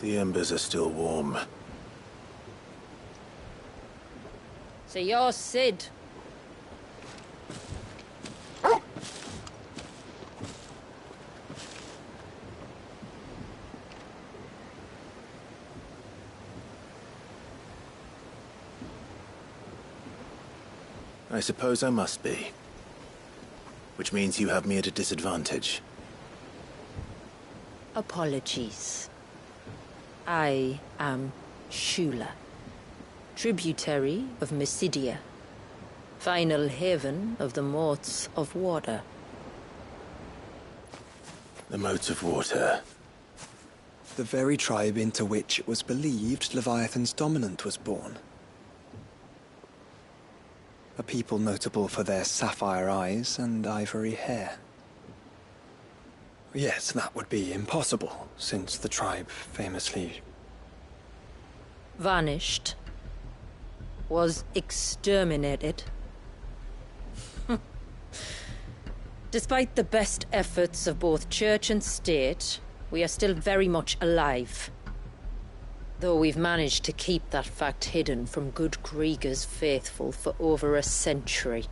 The embers are still warm. So you're Sid. I suppose I must be. Which means you have me at a disadvantage. Apologies. I am Shula, tributary of Mysidia, final haven of the Moats of Water. The Moats of Water. The very tribe into which it was believed Leviathan's dominant was born. A people notable for their sapphire eyes and ivory hair. Yet that would be impossible, since the tribe famously... vanished. Was exterminated. Despite the best efforts of both church and state, we are still very much alive. Though we've managed to keep that fact hidden from good Krieger's faithful for over a century.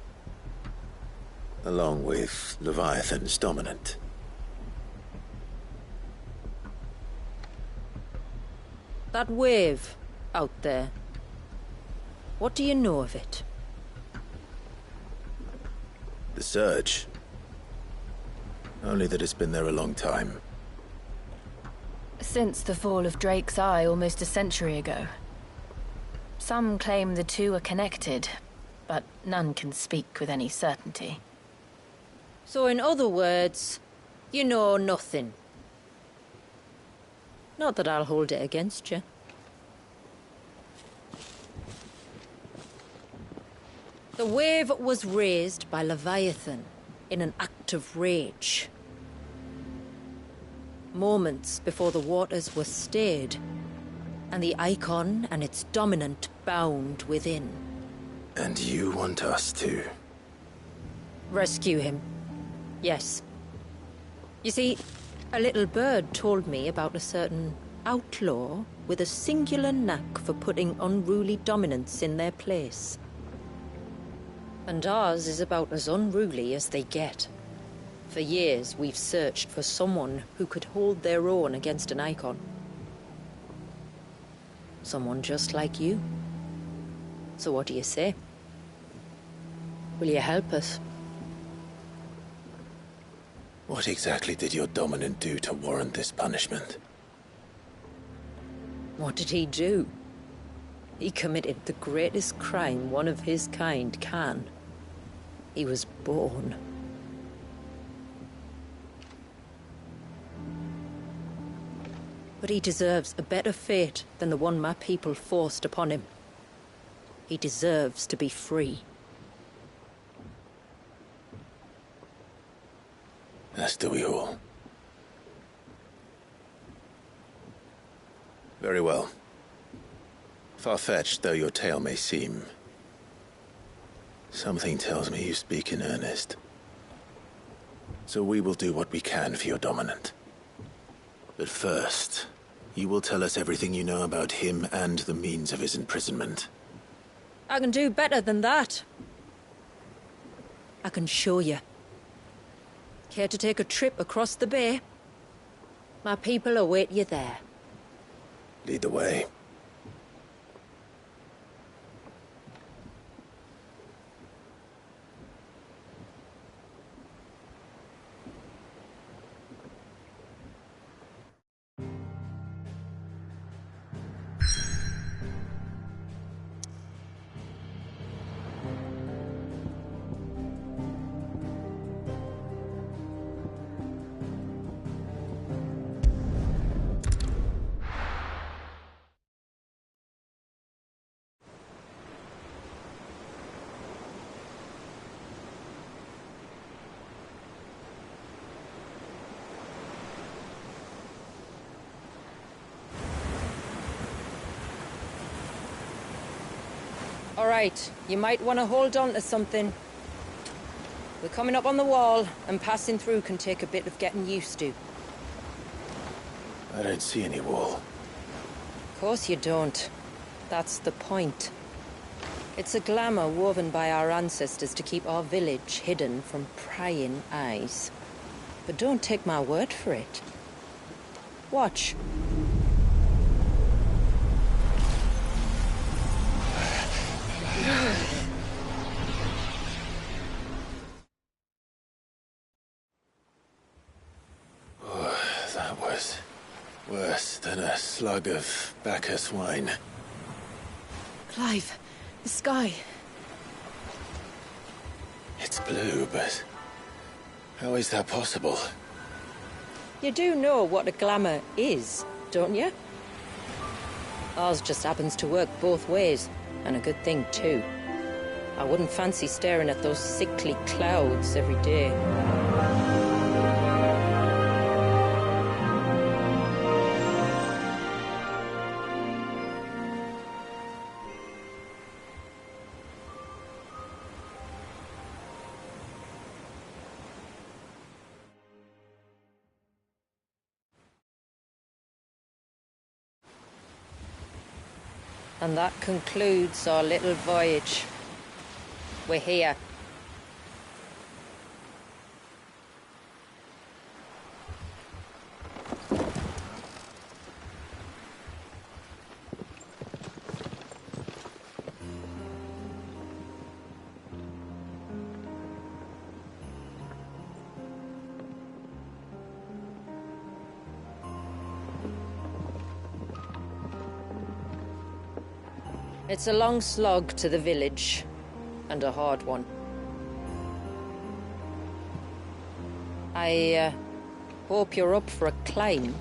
Along with Leviathan's dominant. That wave out there. What do you know of it? The surge. Only that it's been there a long time. Since the fall of Drake's Eye almost a century ago. Some claim the two are connected, but none can speak with any certainty. So in other words, you know nothing. Not that I'll hold it against you. The wave was raised by Leviathan in an act of rage. Moments before the waters were stayed, and the icon and its dominant bound within. And you want us to? Rescue him. Yes. You see, a little bird told me about a certain outlaw with a singular knack for putting unruly dominants in their place. And ours is about as unruly as they get. For years, we've searched for someone who could hold their own against an icon. Someone just like you. So what do you say? Will you help us? What exactly did your dominant do to warrant this punishment? What did he do? He committed the greatest crime one of his kind can. He was born. But he deserves a better fate than the one my people forced upon him. He deserves to be free. As do we all. Very well. Far-fetched though your tale may seem, something tells me you speak in earnest. So we will do what we can for your dominant. But first, you will tell us everything you know about him and the means of his imprisonment. I can do better than that. I can show you. Care to take a trip across the bay? My people await you there. Lead the way. All right, you might want to hold on to something. We're coming up on the wall, and passing through can take a bit of getting used to. I don't see any wall. course you don't. That's the point. It's a glamour woven by our ancestors to keep our village hidden from prying eyes. But don't take my word for it. Watch. That was worse than a slug of Bacchus wine. Clive, the sky. It's blue, but how is that possible? You do know what a glamour is, don't you? Ours just happens to work both ways, and a good thing too. I wouldn't fancy staring at those sickly clouds every day. And that concludes our little voyage. We're here. It's a long slog to the village, and a hard one. I hope you're up for a climb.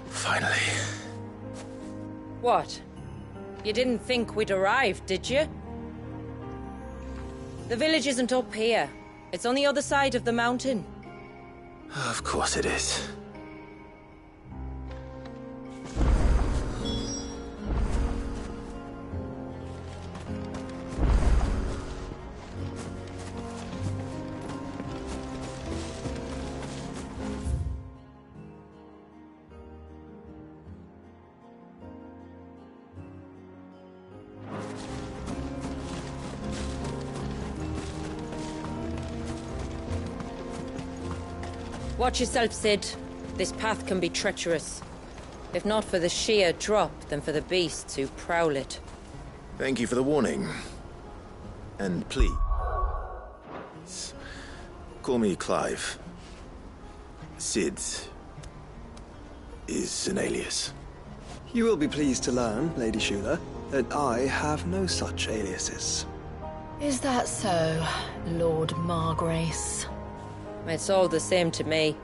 Finally. What? You didn't think we'd arrived, did you? The village isn't up here. It's on the other side of the mountain. Of course it is. Watch yourself, Sid. This path can be treacherous. If not for the sheer drop, then for the beasts who prowl it. Thank you for the warning. And please, call me Clive. Sid is an alias. You will be pleased to learn, Lady Shula, that I have no such aliases. Is that so, Lord Margrace? It's all the same to me.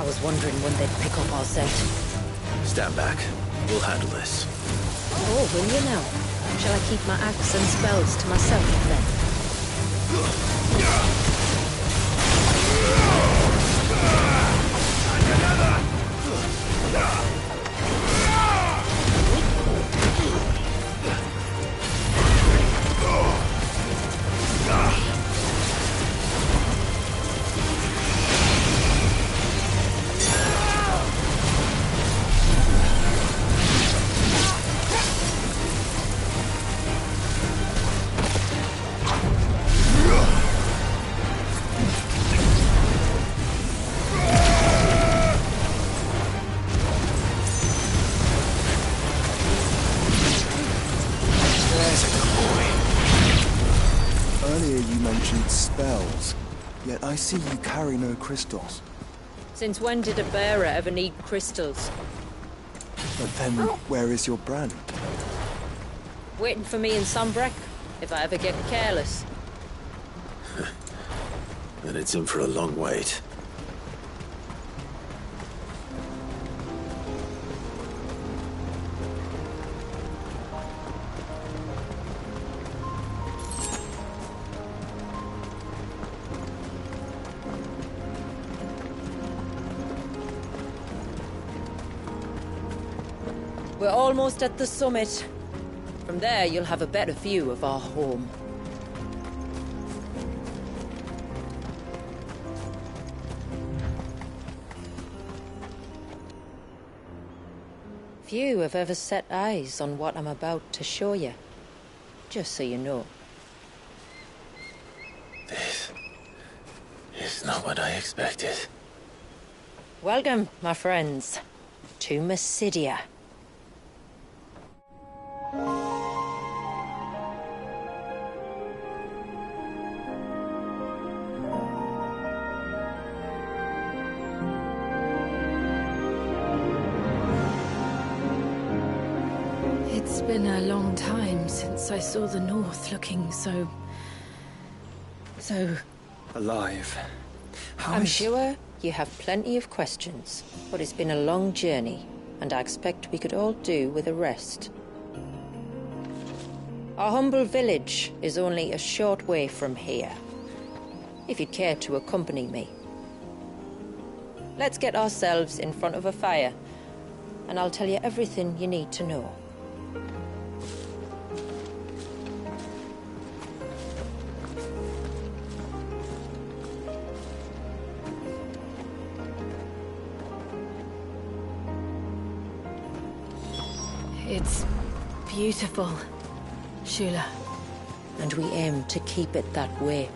was wondering when they'd pick up our scent. Stand back. We'll handle this. Oh, will you now? Shall I keep my axe and spells to myself then? Earlier you mentioned spells, yet I see you carry no crystals. Since when did a bearer ever need crystals? But then, where is your brand? Waiting for me in Sunbreck, if I ever get careless. Then it's in for a long wait. We're almost at the summit. From there, you'll have a better view of our home. Few have ever set eyes on what I'm about to show you. Just so you know. This is not what I expected. Welcome, my friends, to Mysidia. It's been a long time since I saw the North looking so Alive. I'm sure you have plenty of questions, but it's been a long journey, and I expect we could all do with a rest. Our humble village is only a short way from here, if you'd care to accompany me. Let's get ourselves in front of a fire, and I'll tell you everything you need to know. It's beautiful, Shula. And we aim to keep it that way.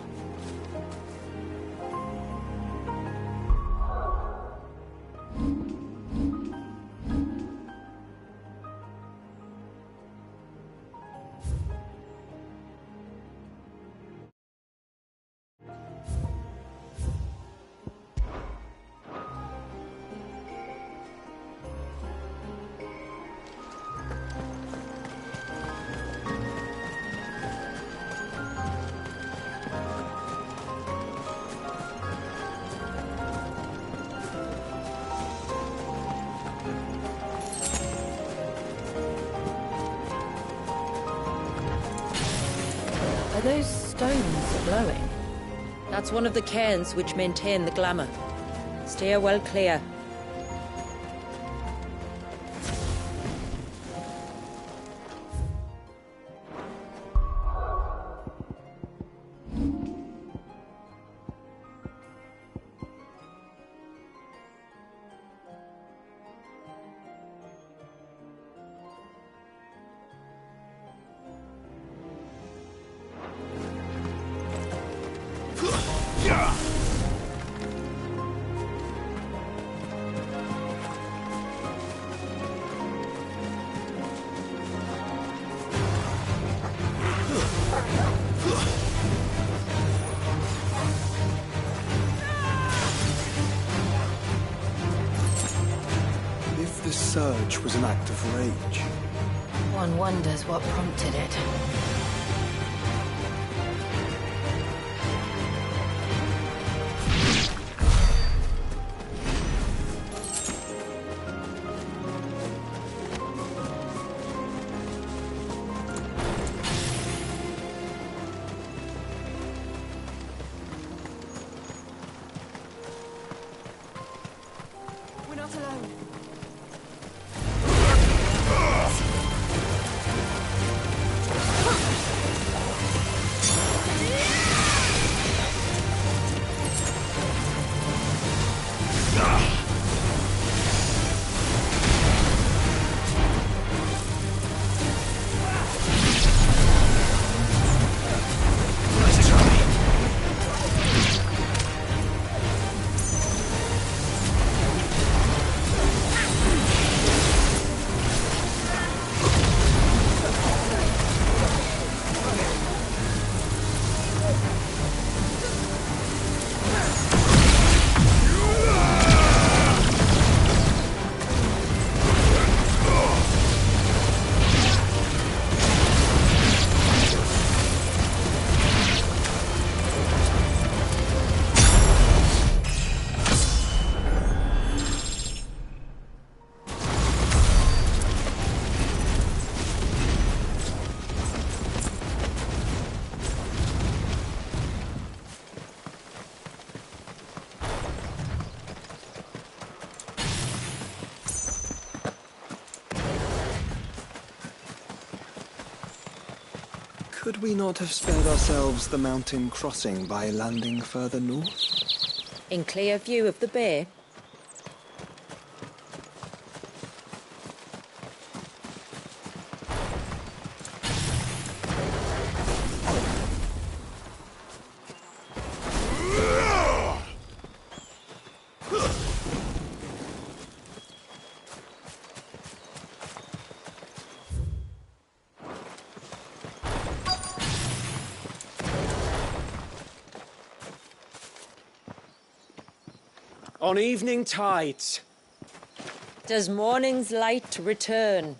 Are those stones glowing? That's one of the cairns which maintain the glamour. Steer well clear. If the surge was an act of rage, One wonders what prompted it. not alone. Could we not have spared ourselves the mountain crossing by landing further north? In clear view of the bay? On evening tides. Does morning's light return?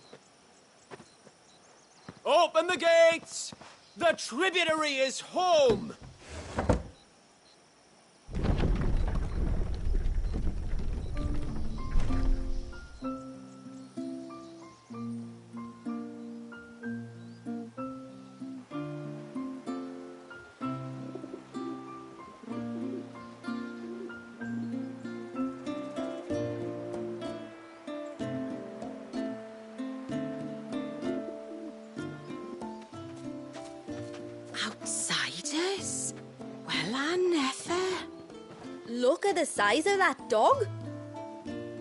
Open the gates! The tributary is home! Outsiders? Well, I never. Look at the size of that dog.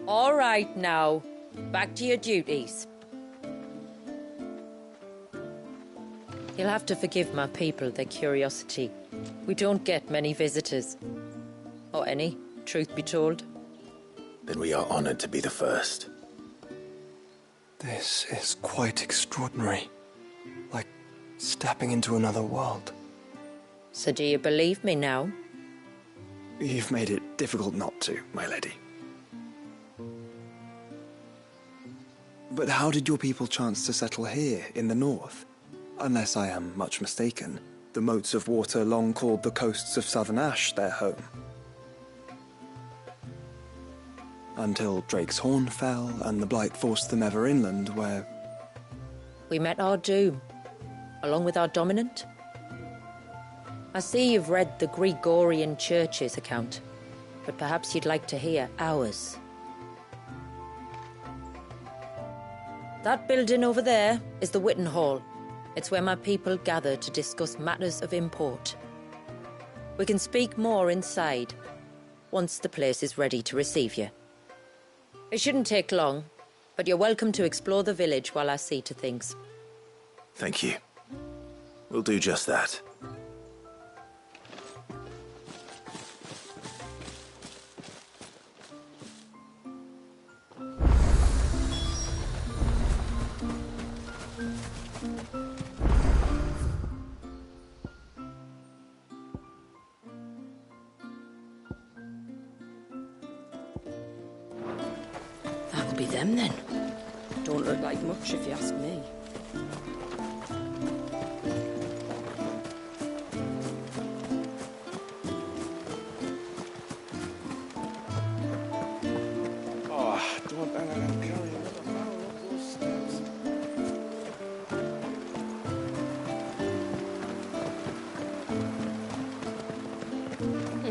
All right now, back to your duties. You'll have to forgive my people their curiosity. We don't get many visitors. Or any, truth be told. Then we are honored to be the first. This is quite extraordinary. Like stepping into another world. So do you believe me now? You've made it difficult not to, my lady. But how did your people chance to settle here in the north? Unless I am much mistaken, the moats of water long called the coasts of southern Ash their home. Until Drake's Horn fell and the Blight forced them ever inland, where... We met our doom, along with our dominant. I see you've read the Gregorian Church's account, but perhaps you'd like to hear ours. That building over there is the Witten Hall. It's where my people gather to discuss matters of import. We can speak more inside, once the place is ready to receive you. It shouldn't take long, but you're welcome to explore the village while I see to things. Thank you. We'll do just that. That'll be them then. Don't look like much if you ask me.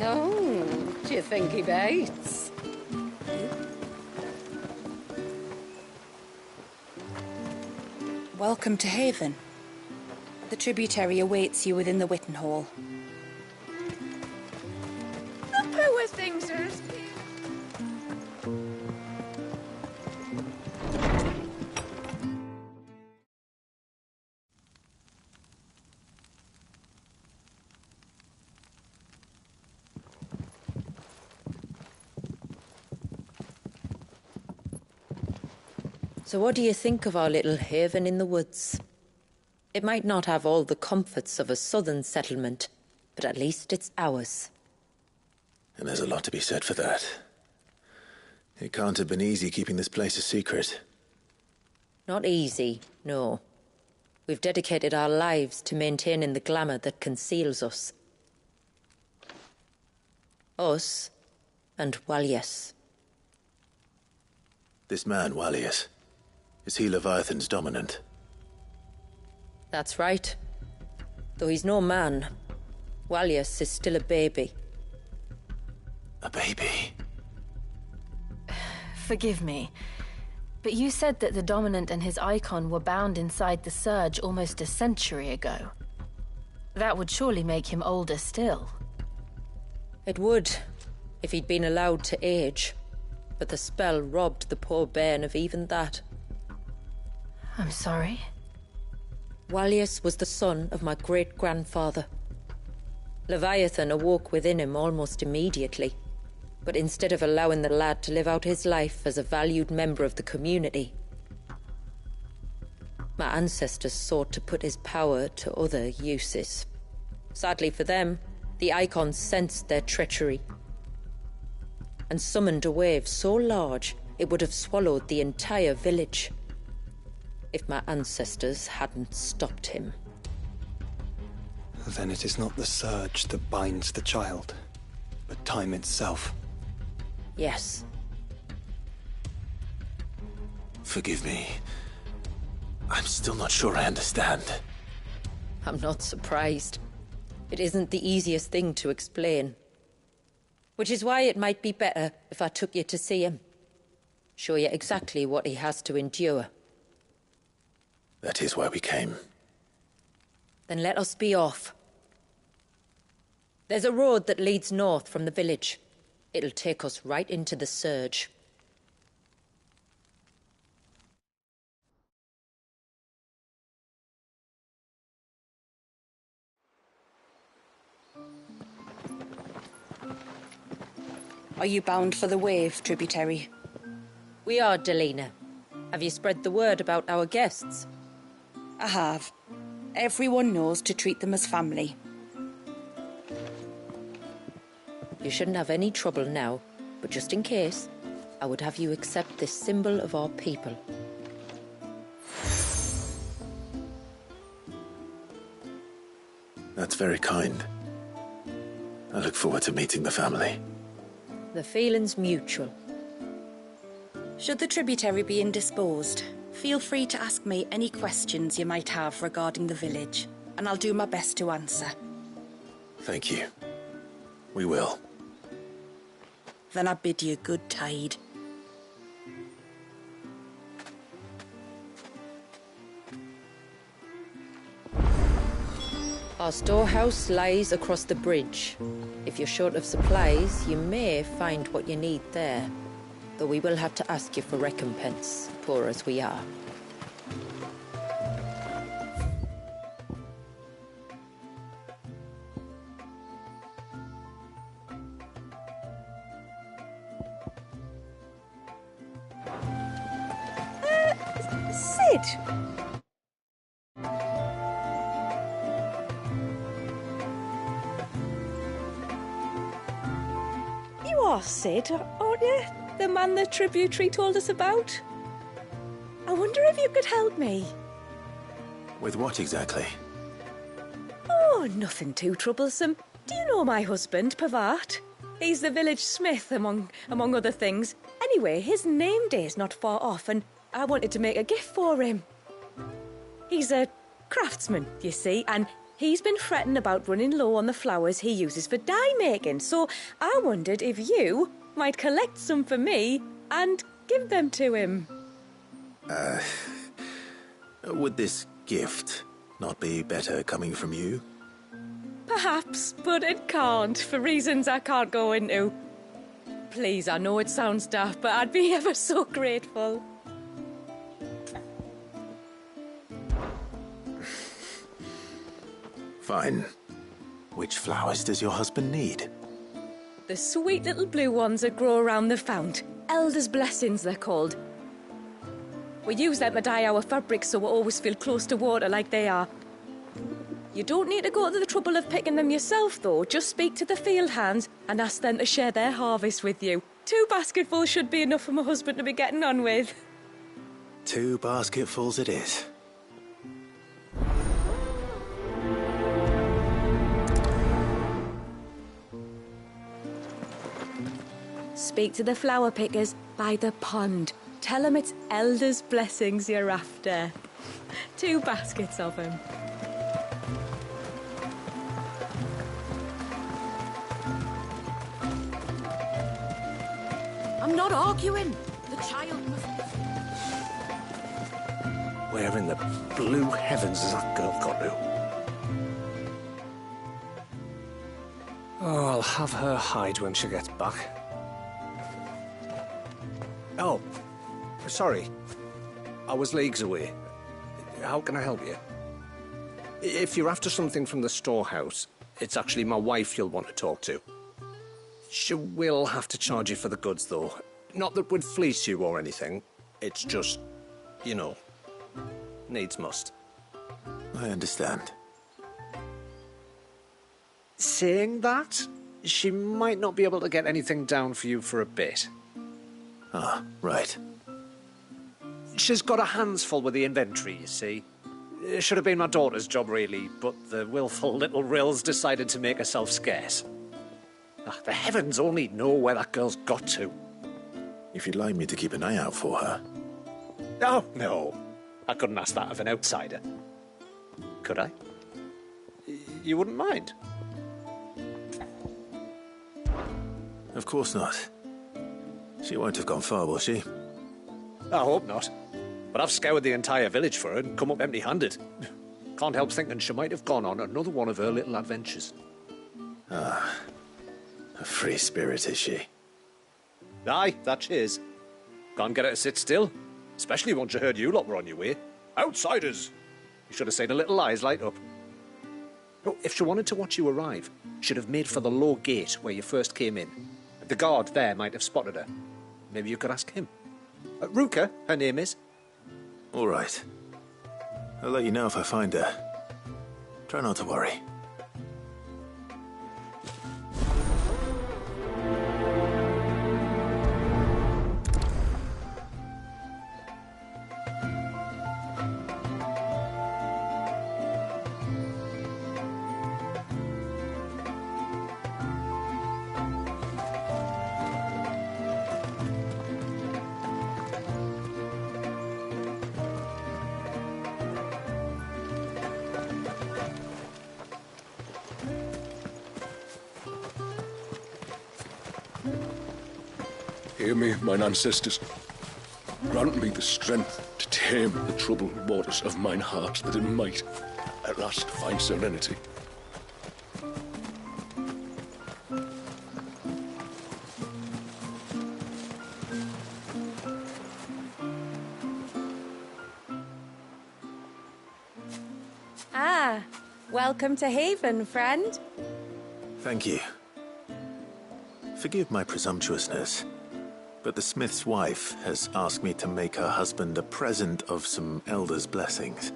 Oh, do you think he bites? Welcome to Haven. The tributary awaits you within the Witten Hall. The poor things are... So what do you think of our little haven in the woods? It might not have all the comforts of a southern settlement, but at least it's ours. And there's a lot to be said for that. It can't have been easy keeping this place a secret. Not easy, no. We've dedicated our lives to maintaining the glamour that conceals us. Us and Walias. This man, Walias, is he Leviathan's dominant? That's right. Though he's no man, Walias is still a baby. A baby? Forgive me, but you said that the Dominant and his icon were bound inside the Surge almost a century ago. That would surely make him older still. It would, if he'd been allowed to age. But the spell robbed the poor bairn of even that. I'm sorry. Walias was the son of my great-grandfather. Leviathan awoke within him almost immediately. But instead of allowing the lad to live out his life as a valued member of the community, my ancestors sought to put his power to other uses. Sadly for them, the icons sensed their treachery and summoned a wave so large it would have swallowed the entire village if my ancestors hadn't stopped him. Then it is not the surge that binds the child, but time itself. Yes. Forgive me. I'm still not sure I understand. I'm not surprised. It isn't the easiest thing to explain. Which is why it might be better if I took you to see him. Show you exactly what he has to endure. That is why we came. Then let us be off. There's a road that leads north from the village. It'll take us right into the Surge. Are you bound for the Wave, tributary? We are, Delina. Have you spread the word about our guests? I have. Everyone knows to treat them as family. You shouldn't have any trouble now, but just in case, I would have you accept this symbol of our people. That's very kind. I look forward to meeting the family. The feeling's mutual. Should the tributary be indisposed, feel free to ask me any questions you might have regarding the village, and I'll do my best to answer. Thank you. We will. Then I bid you good tide. Our storehouse lies across the bridge. If you're short of supplies, you may find what you need there. Though we will have to ask you for recompense, poor as we are. Sid! You are Sid, aren't you? The man the tributary told us about? I wonder if you could help me. With what exactly? Oh, nothing too troublesome. Do you know my husband, Pavat? He's the village smith, among other things. Anyway, his name day's not far off, and I wanted to make a gift for him. He's a craftsman, you see, and he's been fretting about running low on the flowers he uses for dye making, so I wondered if you might collect some for me and give them to him. Would this gift not be better coming from you? Perhaps, but it can't, for reasons I can't go into. Please, I know it sounds daft, but I'd be ever so grateful. Fine. Which flowers does your husband need? The sweet little blue ones that grow around the fount. Elder's blessings, they're called. We use them to dye our fabrics so we always feel close to water like they are. You don't need to go to the trouble of picking them yourself, though. Just speak to the field hands and ask them to share their harvest with you. 2 basketfuls should be enough for my husband to be getting on with. 2 basketfuls it is. Speak to the flower pickers by the pond. Tell them it's Elder's blessings you're after. 2 baskets of them. I'm not arguing. The child must... Where in the blue heavens has that girl got to? Oh, I'll have her hide when she gets back. Oh, sorry. I was leagues away. How can I help you? If you're after something from the storehouse, it's actually my wife you'll want to talk to. She will have to charge you for the goods, though. Not that we'd fleece you or anything. It's just, you know, needs must. I understand. Saying that, she might not be able to get anything down for you for a bit. Ah, right. She's got her hands full with the inventory, you see. It should have been my daughter's job, really, but the willful little rills decided to make herself scarce. The heavens only know where that girl's got to. If you'd like me to keep an eye out for her. Oh, no. I couldn't ask that of an outsider. Could I? You wouldn't mind? Of course not. She won't have gone far, will she? I hope not. But I've scoured the entire village for her and come up empty-handed. Can't help thinking she might have gone on another one of her little adventures. Ah. A free spirit, is she? Aye, that she is. Can't get her to sit still. Especially once you heard you lot were on your way. Outsiders! You should have seen her little eyes light up. Oh, if she wanted to watch you arrive, she'd have made for the low gate where you first came in. The guard there might have spotted her. Maybe you could ask him. Ruka, her name is. All right. I'll let you know if I find her. Try not to worry. Hear me, mine ancestors. Grant me the strength to tame the troubled waters of mine heart, that it might at last find serenity. Ah, welcome to Haven, friend. Thank you. Forgive my presumptuousness, but the smith's wife has asked me to make her husband a present of some elder's blessings.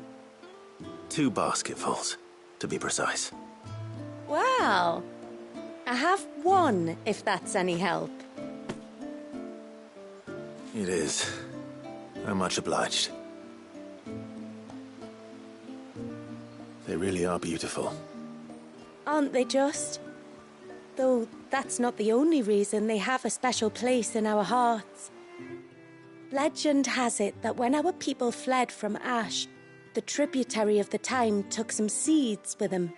2 basketfuls, to be precise. Well, I have 1, if that's any help. It is. I'm much obliged. They really are beautiful. Aren't they just? Though that's not the only reason they have a special place in our hearts. Legend has it that when our people fled from Ash, the tributary of the time took some seeds with them.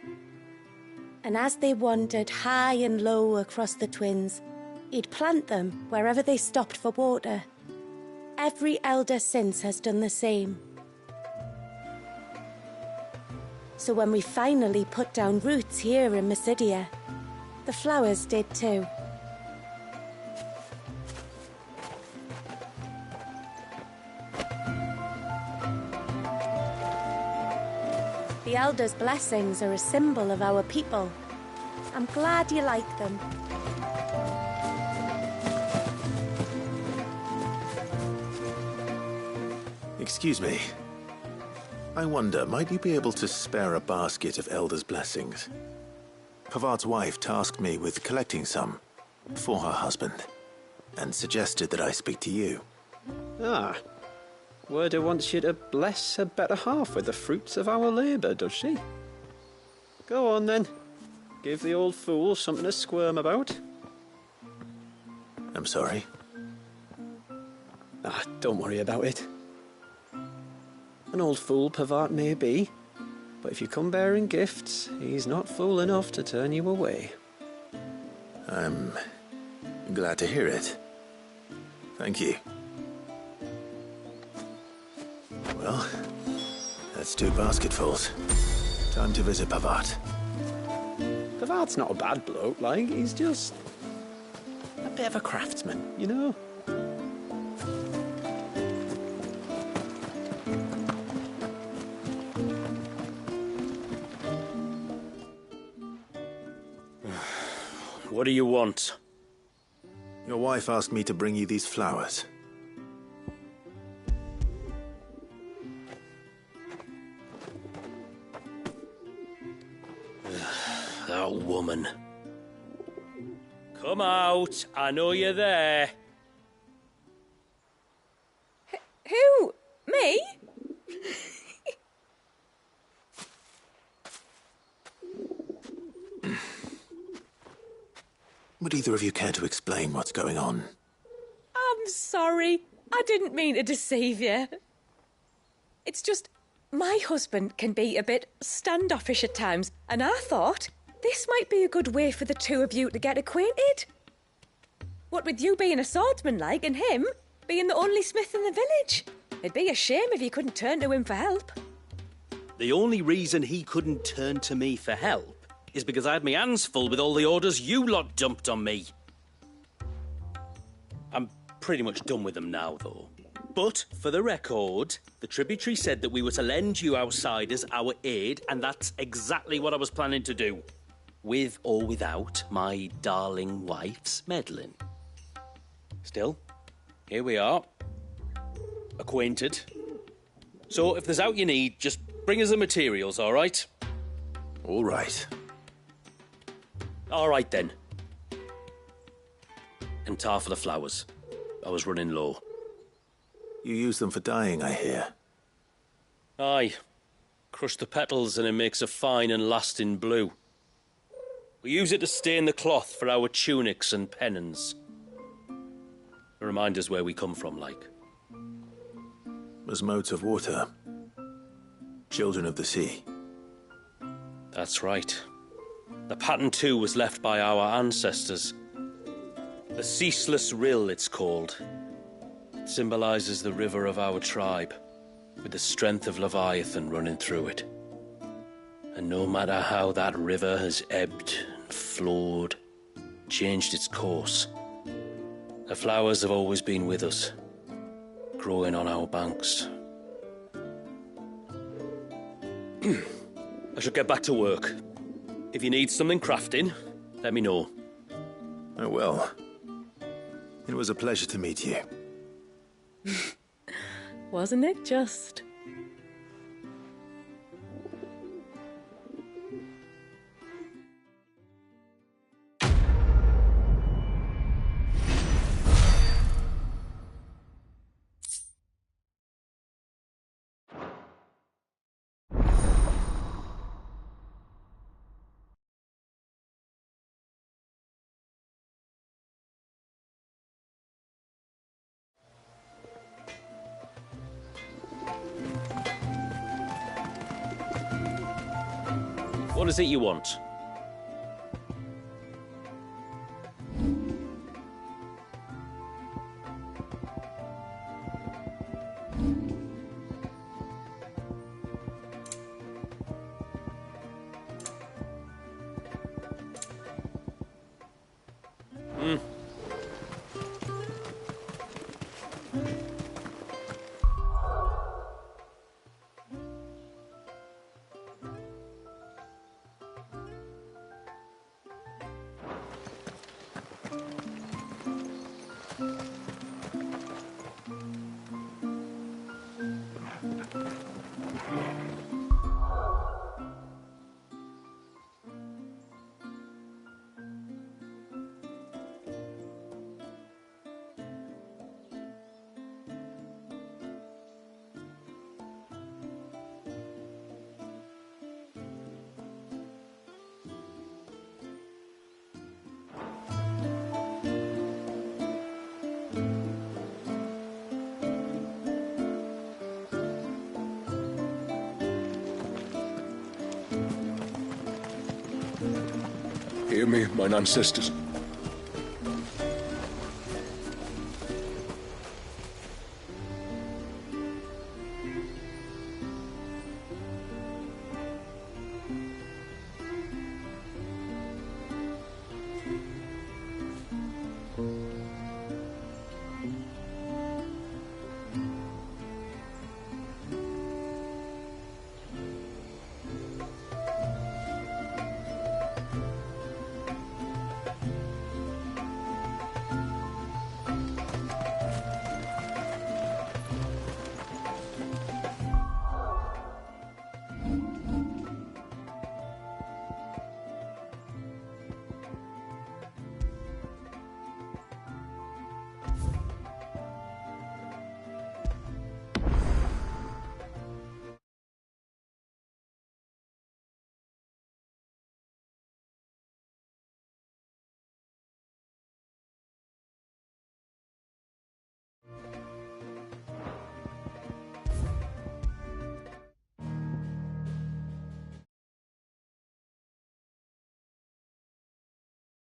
And as they wandered high and low across the Twins, he'd plant them wherever they stopped for water. Every elder since has done the same. So when we finally put down roots here in Mysidia, the flowers did too. The Elder's blessings are a symbol of our people. I'm glad you like them. Excuse me. I wonder, might you be able to spare a basket of Elder's blessings? Pavart's wife tasked me with collecting some for her husband, and suggested that I speak to you. Ah. Werda wants you to bless her better half with the fruits of our labour, does she? Go on then. Give the old fool something to squirm about. I'm sorry. Ah, don't worry about it. An old fool Pavart may be, but if you come bearing gifts, he's not fool enough to turn you away. I'm glad to hear it. Thank you. Well, that's 2 basketfuls. Time to visit Pavart. Pavart's not a bad bloke, like, he's just a bit of a craftsman, you know? What do you want? Your wife asked me to bring you these flowers. That woman. Come out. I know you're there. Who? Me? Would either of you care to explain what's going on? I'm sorry. I didn't mean to deceive you. It's just, my husband can be a bit standoffish at times, and I thought this might be a good way for the two of you to get acquainted. What with you being a swordsman like, and him being the only smith in the village. It'd be a shame if you couldn't turn to him for help. The only reason he couldn't turn to me for help is because I had my hands full with all the orders you lot dumped on me. I'm pretty much done with them now, though. But, for the record, the tributary said that we were to lend you outsiders our aid, and that's exactly what I was planning to do. With or without my darling wife's meddling. Still, here we are. Acquainted. So, if there's out you need, just bring us the materials, all right? All right. All right, then. And tar for the flowers. I was running low. You use them for dyeing, I hear. Aye. Crush the petals and it makes a fine and lasting blue. We use it to stain the cloth for our tunics and pennons. Remind us where we come from, like. As motes of water. Children of the sea. That's right. The pattern, too, was left by our ancestors. The Ceaseless Rill, it's called. It symbolises the river of our tribe, with the strength of Leviathan running through it. And no matter how that river has ebbed and flowed, changed its course, the flowers have always been with us, growing on our banks. I should get back to work. If you need something crafting, let me know. Oh, well. It was a pleasure to meet you. Wasn't it just? What is it you want? hear me, mine ancestors.